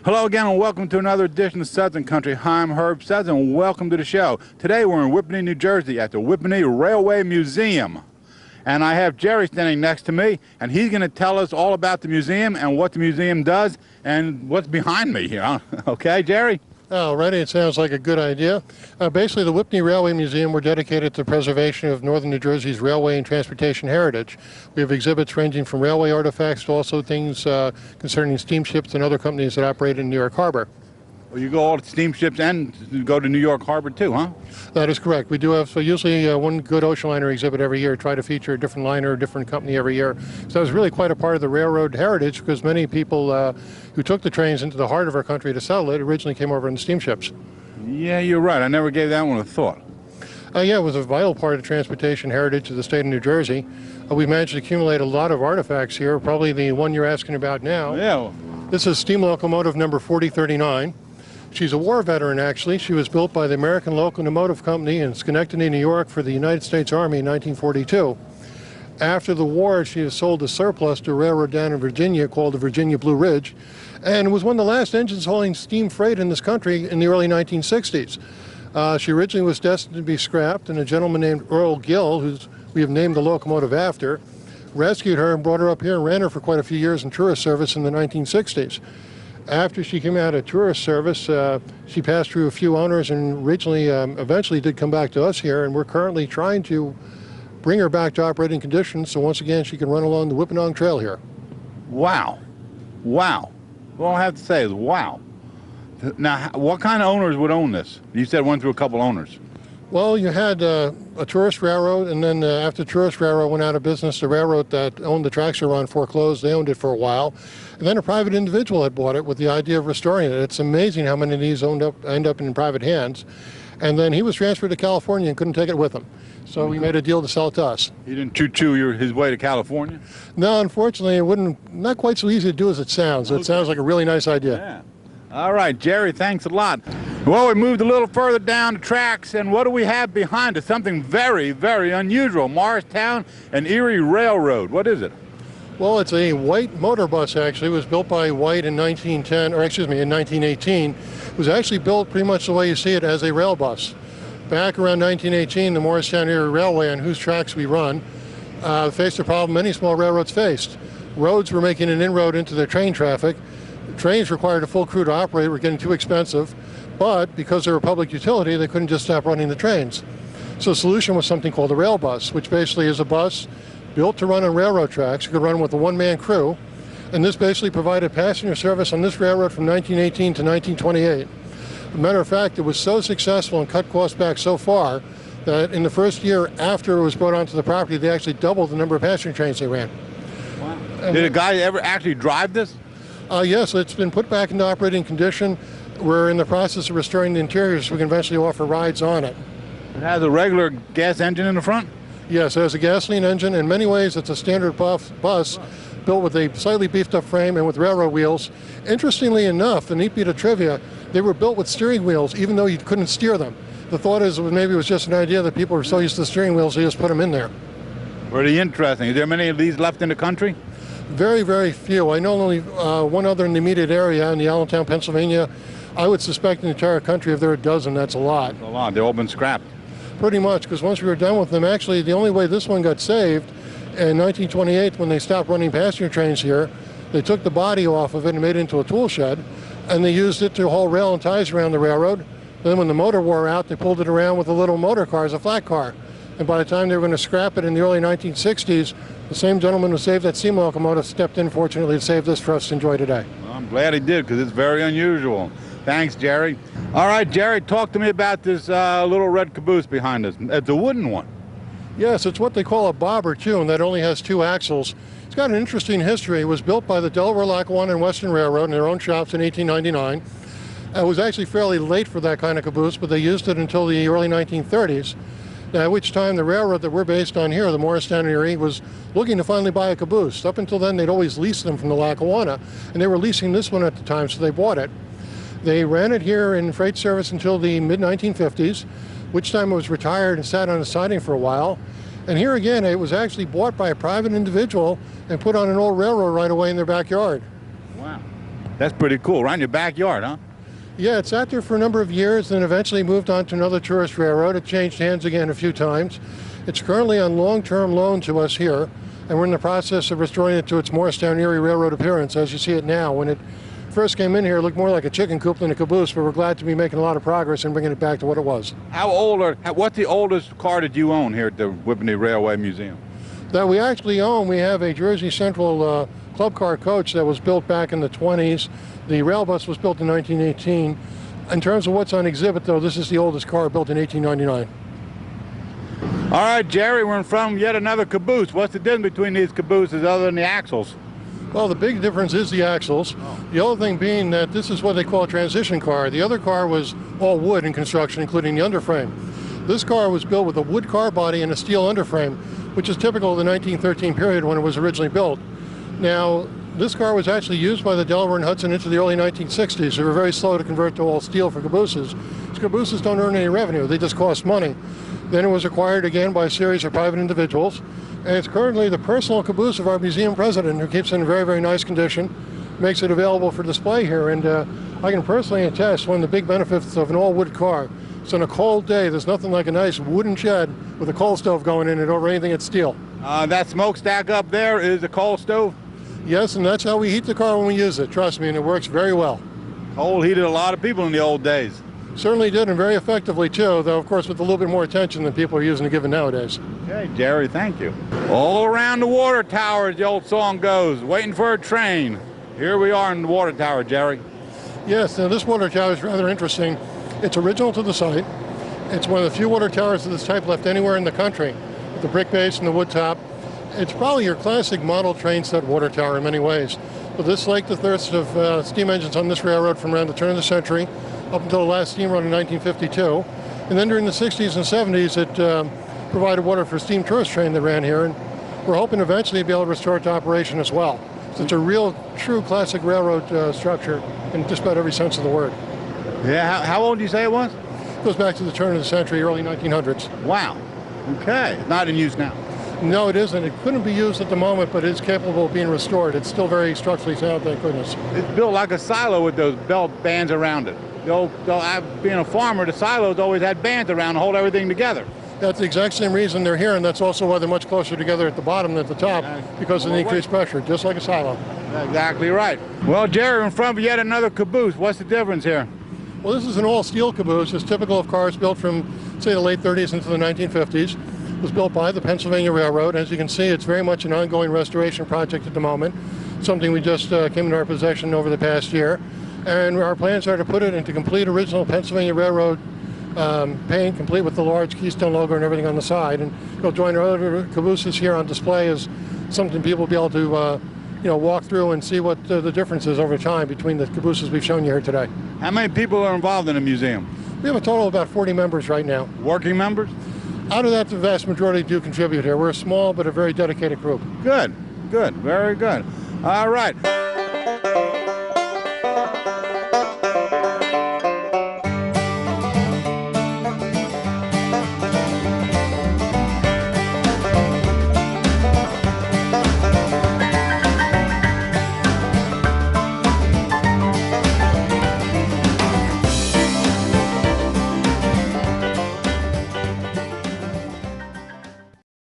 Hello again and welcome to another edition of Suds and Country. Hi, I'm Herb Suds and welcome to the show. Today we're in Whippany, New Jersey at the Whippany Railway Museum. And I have Jerry standing next to me and he's going to tell us all about the museum and what the museum does and what's behind me here. Okay, Jerry? Alrighty, it sounds like a good idea. Basically, the Whippany Railway Museum, we're dedicated to the preservation of northern New Jersey's railway and transportation heritage. We have exhibits ranging from railway artifacts to also things concerning steamships and other companies that operate in New York Harbor. Well, you go all to steamships and go to New York Harbor too, huh? That is correct. We do have usually one good ocean liner exhibit every year, try to feature a different liner, a different company every year. So it's really quite a part of the railroad heritage because many people who took the trains into the heart of our country to settle it originally came over in steamships. Yeah, you're right. I never gave that one a thought. Yeah, it was a vital part of the transportation heritage of the state of New Jersey. We've managed to accumulate a lot of artifacts here, probably the one you're asking about now. Yeah. This is steam locomotive number 4039. She's a war veteran, actually. She was built by the American Locomotive Company in Schenectady, New York for the United States Army in 1942. After the war, she was sold as surplus to a railroad down in Virginia called the Virginia Blue Ridge, and was one of the last engines hauling steam freight in this country in the early 1960s. She originally was destined to be scrapped, and a gentleman named Earl Gill, who we have named the locomotive after, rescued her and brought her up here and ran her for quite a few years in tourist service in the 1960s. After she came out of tourist service, she passed through a few owners and originally, eventually did come back to us here, and we're currently trying to bring her back to operating conditions so once again she can run along the Whippany Trail here. Wow. Wow. All I have to say is wow. Now, what kind of owners would own this? You said went through a couple owners. Well, you had a tourist railroad, and then after the tourist railroad went out of business, the railroad that owned the tracks they were on foreclosed. They owned it for a while. And then a private individual had bought it with the idea of restoring it. It's amazing how many of these end up in private hands. And then he was transferred to California and couldn't take it with him. So we made a deal to sell it to us. He didn't choo-choo his way to California? No, unfortunately, it not quite so easy to do as it sounds. Okay. It sounds like a really nice idea. Yeah. All right, Jerry, thanks a lot. Well, we moved a little further down the tracks, and what do we have behind us? Something very, very unusual. Morristown and Erie Railroad. What is it? Well, it's a white motor bus, actually. It was built by White in 1910, or excuse me, in 1918. It was actually built pretty much the way you see it, as a rail bus. Back around 1918, the Morristown Erie Railway, on whose tracks we run, faced a problem many small railroads faced. Roads were making an inroad into their train traffic. Trains required a full crew to operate, were getting too expensive, but because they were a public utility, they couldn't just stop running the trains. So the solution was something called a rail bus, which basically is a bus built to run on railroad tracks. You could run with a one-man crew, and this basically provided passenger service on this railroad from 1918 to 1928. As a matter of fact, it was so successful and cut costs back so far that in the first year after it was brought onto the property, they actually doubled the number of passenger trains they ran. Wow. Did a guy ever actually drive this? Yes, it's been put back into operating condition. We're in the process of restoring the interior so we can eventually offer rides on it. It has a regular gas engine in the front? Yes, it has a gasoline engine. In many ways, it's a standard bus built with a slightly beefed up frame and with railroad wheels. Interestingly enough, the neat bit of trivia, they were built with steering wheels even though you couldn't steer them. The thought is maybe it was just an idea that people were so used to the steering wheels they just put them in there. Pretty interesting. Is there many of these left in the country? Very, very few. I know only one other in the immediate area in the Allentown, Pennsylvania. I would suspect in the entire country if there are a dozen, that's a lot. That's a lot. They've all been scrapped. Pretty much, because once we were done with them, actually the only way this one got saved in 1928 when they stopped running passenger trains here, they took the body off of it and made it into a tool shed, and they used it to haul rail and ties around the railroad. Then when the motor wore out, they pulled it around with a little motor car as a flat car. And by the time they were going to scrap it in the early 1960s, the same gentleman who saved that steam locomotive stepped in, fortunately, to save this for us to enjoy today. Well, I'm glad he did, because it's very unusual. Thanks, Jerry. All right, Jerry, talk to me about this little red caboose behind us. It's a wooden one. Yes, it's what they call a bobber, too, and that only has two axles. It's got an interesting history. It was built by the Delaware, Lackawanna, and Western Railroad in their own shops in 1899. It was actually fairly late for that kind of caboose, but they used it until the early 1930s. At which time the railroad that we're based on here, the Morristown Erie, was looking to finally buy a caboose. Up until then, they'd always leased them from the Lackawanna, and they were leasing this one at the time, so they bought it. They ran it here in freight service until the mid-1950s, which time it was retired and sat on the siding for a while. And here again, it was actually bought by a private individual and put on an old railroad right away in their backyard. Wow. That's pretty cool, right in your backyard, huh? Yeah, it sat there for a number of years, then eventually moved on to another tourist railroad. It changed hands again a few times. It's currently on long-term loan to us here, and we're in the process of restoring it to its Morristown Erie Railroad appearance as you see it now. When it first came in here, it looked more like a chicken coop than a caboose, but we're glad to be making a lot of progress and bringing it back to what it was. What's the oldest car that you own here at the Whippany Railway Museum? That we actually own, we have a Jersey Central club car coach that was built back in the 20s. The rail bus was built in 1918. In terms of what's on exhibit, though, this is the oldest car built in 1899. All right, Jerry, we're in front of yet another caboose. What's the difference between these cabooses other than the axles? Well, the big difference is the axles. The other thing being that this is what they call a transition car. The other car was all wood in construction, including the underframe. This car was built with a wood car body and a steel underframe, which is typical of the 1913 period when it was originally built. Now, this car was actually used by the Delaware and Hudson into the early 1960s. They were very slow to convert to all steel for cabooses. Cabooses don't earn any revenue, they just cost money. Then it was acquired again by a series of private individuals, and it's currently the personal caboose of our museum president, who keeps it in very, very nice condition, makes it available for display here. And I can personally attest one of the big benefits of an all-wood car. So on a cold day, there's nothing like a nice wooden shed with a coal stove going in it over anything that's steel. That smokestack up there is a coal stove? Yes, and that's how we heat the car when we use it, trust me, and it works very well. Coal heated a lot of people in the old days. Certainly did, and very effectively too, though of course with a little bit more attention than people are using to give it nowadays. Okay, Jerry, thank you. All around the water tower, as the old song goes, waiting for a train. Here we are in the water tower, Jerry. Yes, now this water tower is rather interesting. It's original to the site. It's one of the few water towers of this type left anywhere in the country, with the brick base and the wood top. It's probably your classic model train set water tower in many ways. But this laked the thirst of steam engines on this railroad from around the turn of the century up until the last steam run in 1952. And then during the 60s and 70s, it provided water for a steam tourist train that ran here. And we're hoping eventually to be able to restore it to operation as well. So it's a real, true classic railroad structure in just about every sense of the word. Yeah, how old do you say it was? It goes back to the turn of the century, early 1900s. Wow. Okay. It's not in use now. No, it isn't. It couldn't be used at the moment, but it's capable of being restored. It's still very structurally sound, thank goodness. It's built like a silo with those belt bands around it. Being a farmer, the silos always had bands around to hold everything together. That's the exact same reason they're here, and that's also why they're much closer together at the bottom than at the top, because of the increased pressure, just like a silo. Exactly right. Well, Jerry, in front of yet another caboose. What's the difference here? Well, this is an all-steel caboose. It's typical of cars built from, say, the late 30s into the 1950s. It was built by the Pennsylvania Railroad. As you can see, it's very much an ongoing restoration project at the moment, something we just came into our possession over the past year. And our plans are to put it into complete original Pennsylvania Railroad paint, complete with the large Keystone logo and everything on the side. And it'll join our other cabooses here on display as something people will be able to walk through and see what the difference is over time between the cabooses we've shown you here today. How many people are involved in the museum? We have a total of about 40 members right now. Working members? Out of that, the vast majority do contribute here. We're a small but a very dedicated group. Good, good, very good. All right.